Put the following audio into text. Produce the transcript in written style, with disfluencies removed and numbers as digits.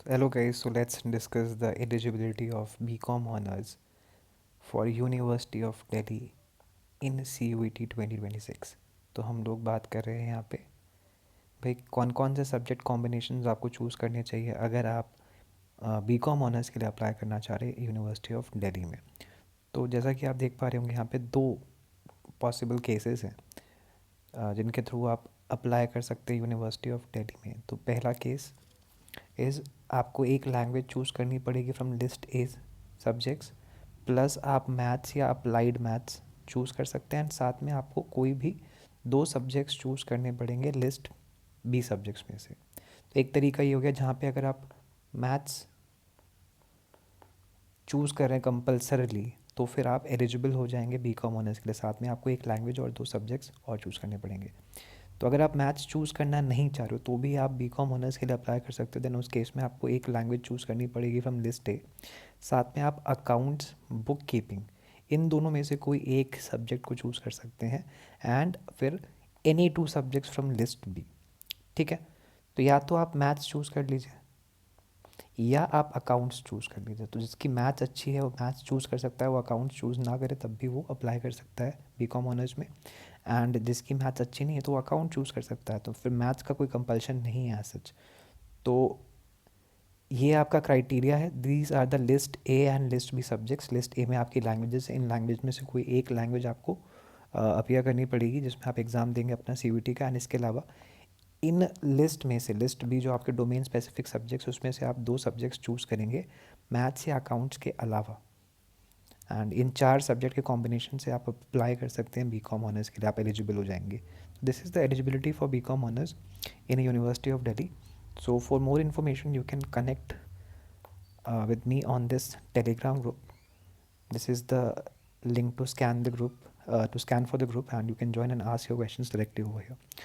Hello guys, so let's discuss the eligibility of BCom honors for University of Delhi in CUET 2026। तो हम लोग बात कर रहे हैं यहाँ पे भाई कौन कौन से सब्जेक्ट कॉम्बिनेशंस आपको चूज़ करने चाहिए अगर आप बीकॉम ऑनर्स के लिए अप्लाई करना चाह रहे हैं यूनिवर्सिटी ऑफ दिल्ली में। तो जैसा कि आप देख पा रहे होंगे यहाँ पे दो पॉसिबल केसेस हैं जिनके थ्रू आप अप्लाई कर सकते हैं यूनिवर्सिटी ऑफ दिल्ली में। तो पहला केस इज़ आपको एक लैंग्वेज चूज़ करनी पड़ेगी from list A subjects, plus आप मैथ्स या अप्लाइड मैथ्स चूज़ कर सकते हैं एंड साथ में आपको कोई भी दो सब्जेक्ट्स चूज़ करने पड़ेंगे लिस्ट बी सब्जेक्ट्स में से। तो एक तरीका ये हो गया जहाँ पे अगर आप मैथ्स चूज़ कर रहे हैं कंपल्सरली तो फिर आप एलिजिबल हो जाएंगे बीकॉम ऑनर्स के लिए। साथ में आपको एक लैंग्वेज और दो सब्जेक्ट्स और चूज़ करने पड़ेंगे। तो अगर आप मैथ्स चूज़ करना नहीं चाह रहे हो तो भी आप बीकॉम ऑनर्स के लिए अप्लाई कर सकते हो। देन उस केस में आपको एक लैंग्वेज चूज़ करनी पड़ेगी फ्रॉम लिस्ट ए, साथ में आप अकाउंट्स, बुक कीपिंग, इन दोनों में से कोई एक सब्जेक्ट को चूज़ कर सकते हैं एंड फिर any two subjects from list B. ठीक है, तो या तो आप मैथ्स चूज़ कर लीजिए या आप अकाउंट्स चूज़ कर लीजिए। तो जिसकी मैथ्स अच्छी है वो मैथ्स चूज़ कर सकता है, वो अकाउंट्स चूज़ ना करे तब भी वो अप्लाई कर सकता है बीकॉम ऑनर्स में। एंड जिसकी मैथ्स अच्छी नहीं है तो वो अकाउंट चूज़ कर सकता है। तो फिर मैथ्स का कोई कंपल्शन नहीं है सच। तो ये आपका क्राइटेरिया है। These are the list A and list B subjects. List A में आपकी लैंग्वेजेस, इन लैंग्वेज में से कोई एक लैंग्वेज आपको अपीयर करनी पड़ेगी जिसमें आप एग्ज़ाम देंगे अपना CUET का। एंड इसके अलावा इन लिस्ट में से लिस्ट बी जो आपके डोमेन स्पेसिफिक सब्जेक्ट्स उसमें से आप दो सब्जेक्ट्स चूज़ करेंगे मैथ्स या अकाउंट्स के अलावा। एंड इन चार सब्जेक्ट के कॉम्बिनेशन से आप अप्लाई कर सकते हैं बीकॉम ऑनर्स के लिए, आप एलिजिबल हो जाएंगे। This is the eligibility for BCom honours in University of Delhi. So for more information, you can connect with me on this Telegram group. This is the link to scan the group, to scan for the group, and you can join and ask your questions directly over here.